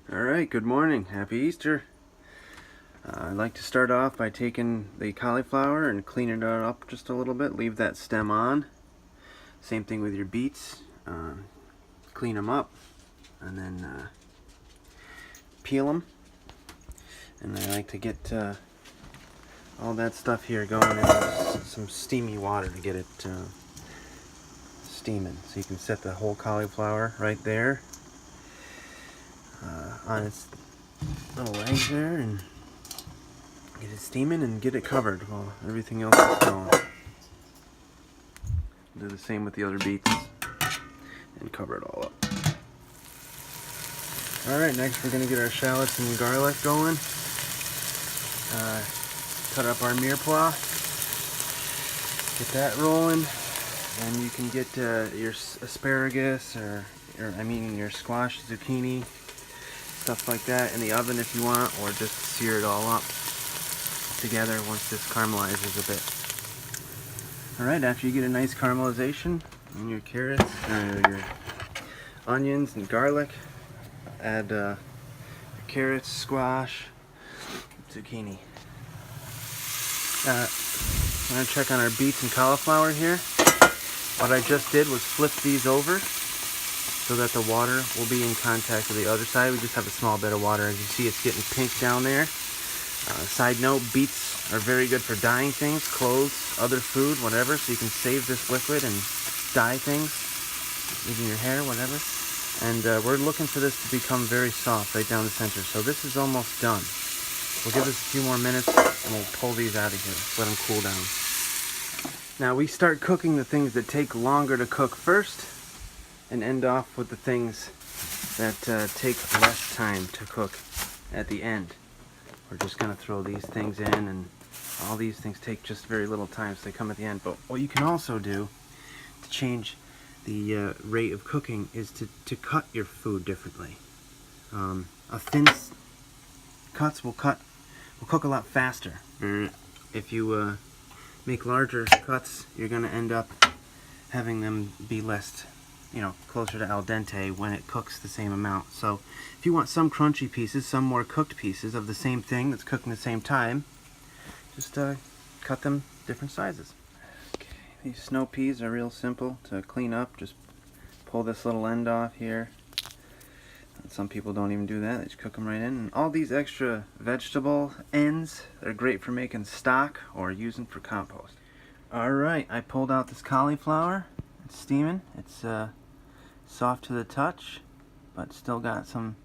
Alright, good morning. Happy Easter. I'd like to start off by taking the cauliflower and cleaning it up just a little bit. Leave that stem on. Same thing with your beets. Clean them up and then peel them. And I like to get all that stuff here going in some steamy water to get it steaming. So you can set the whole cauliflower right there on its little legs there and get it steaming and get it covered while everything else is going. Do the same with the other beets and cover it all up. Alright, next we're going to get our shallots and garlic going. Cut up our mirepoix. Get that rolling. And you can get your asparagus or your squash, zucchini, stuff like that in the oven if you want, or just sear it all up together once this caramelizes a bit. Alright, after you get a nice caramelization in your carrots, your onions and garlic, add your carrots, squash, zucchini. I'm going to check on our beets and cauliflower here. What I just did was flip these over so that the water will be in contact with the other side. We just have a small bit of water. As you see, it's getting pink down there. Side note, beets are very good for dyeing things, clothes, other food, whatever. So you can save this liquid and dye things, even your hair, whatever. And we're looking for this to become very soft right down the center. So this is almost done. We'll give this a few more minutes and we'll pull these out of here. Let them cool down. Now we start cooking the things that take longer to cook first and end off with the things that take less time to cook at the end. We're just going to throw these things in, and all these things take just very little time, so they come at the end. But what you can also do to change the rate of cooking is to cut your food differently. A thin cuts will cook a lot faster. If you make larger cuts, you're going to end up having them be less, closer to al dente when it cooks the same amount. So if you want some crunchy pieces, some more cooked pieces of the same thing that's cooking at the same time, just cut them different sizes. Okay, these snow peas are real simple to clean up. Just pull this little end off here. And some people don't even do that. They just cook them right in. And all these extra vegetable ends, they're great for making stock or using for compost. Alright, I pulled out this cauliflower. It's steaming. It's soft to the touch, but still got some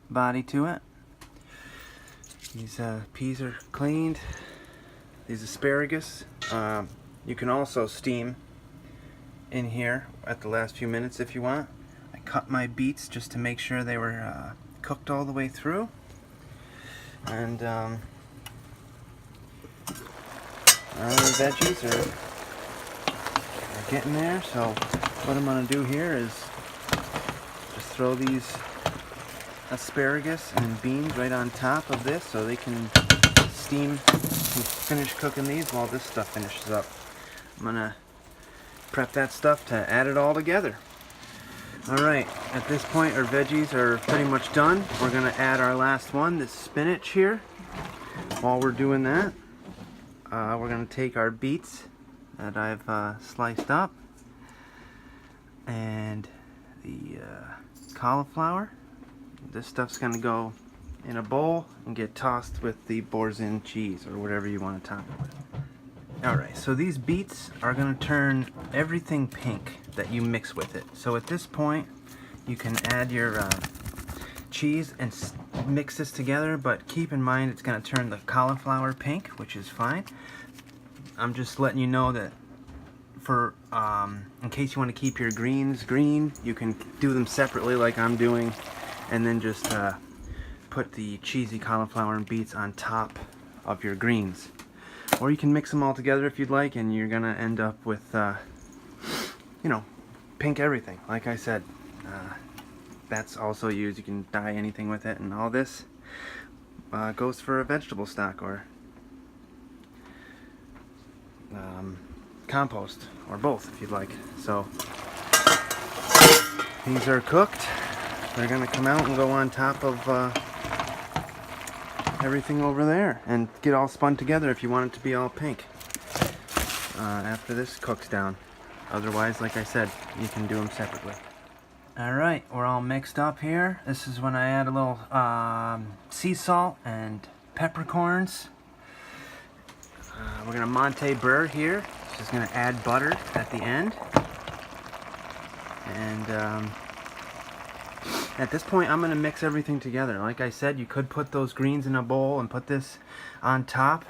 body to it. These peas are cleaned. These asparagus, you can also steam in here at the last few minutes if you want. I cut my beets just to make sure they were cooked all the way through. And our veggies are getting there, so what I'm going to do here is just throw these asparagus and beans right on top of this so they can steam and finish cooking these while this stuff finishes up. I'm going to prep that stuff to add it all together. Alright, at this point our veggies are pretty much done. We're going to add our last one, this spinach here. While we're doing that, we're going to take our beets that I've sliced up and the cauliflower. This stuff's going to go in a bowl and get tossed with the Boursin cheese or whatever you want to top it with. Alright, so these beets are going to turn everything pink that you mix with it. So at this point you can add your cheese and mix this together, but keep in mind it's going to turn the cauliflower pink, which is fine. I'm just letting you know that for in case you want to keep your greens green, you can do them separately like I'm doing, and then just put the cheesy cauliflower and beets on top of your greens. Or you can mix them all together if you'd like, and you're gonna end up with pink everything. Like I said, that's also used. You can dye anything with it, and all this goes for a vegetable stock or compost, or both if you'd like. So these are cooked. they're going to come out and go on top of everything over there and get all spun together if you want it to be all pink after this cooks down. Otherwise, like I said, you can do them separately. Alright, we're all mixed up here. This is when I add a little sea salt and peppercorns. We're going to Monte burr here. Just going to add butter at the end. And at this point, I'm going to mix everything together. Like I said, you could put those greens in a bowl and put this on top.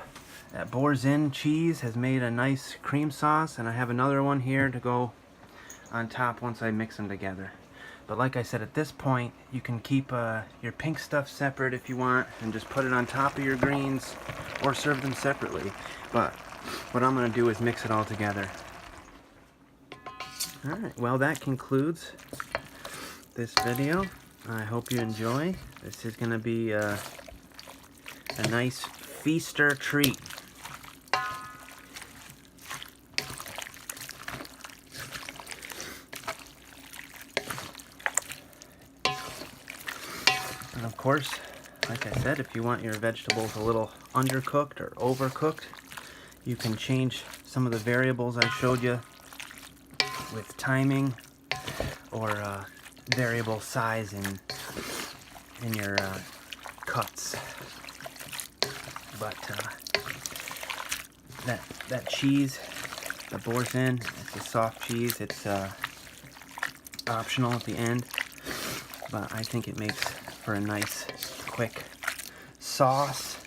That Boursin cheese has made a nice cream sauce, and I have another one here to go on top once I mix them together. But like I said, at this point, you can keep your pink stuff separate if you want, and just put it on top of your greens, or serve them separately. But what I'm going to do is mix it all together. Alright, well, that concludes this video. I hope you enjoy. This is going to be a nice feaster treat. And of course, like I said, if you want your vegetables a little undercooked or overcooked, you can change some of the variables I showed you with timing or variable size in your cuts. But that cheese, the Boursin, it's a soft cheese. It's optional at the end, but I think it makes for a nice, quick sauce,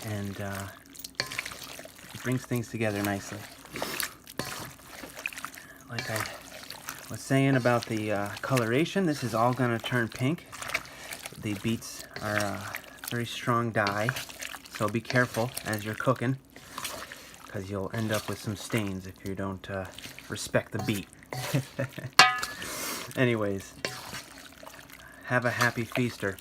and it brings things together nicely. Like I was saying about the coloration, this is all going to turn pink. The beets are a very strong dye, so be careful as you're cooking, because you'll end up with some stains if you don't respect the beet. Anyways, have a happy feaster.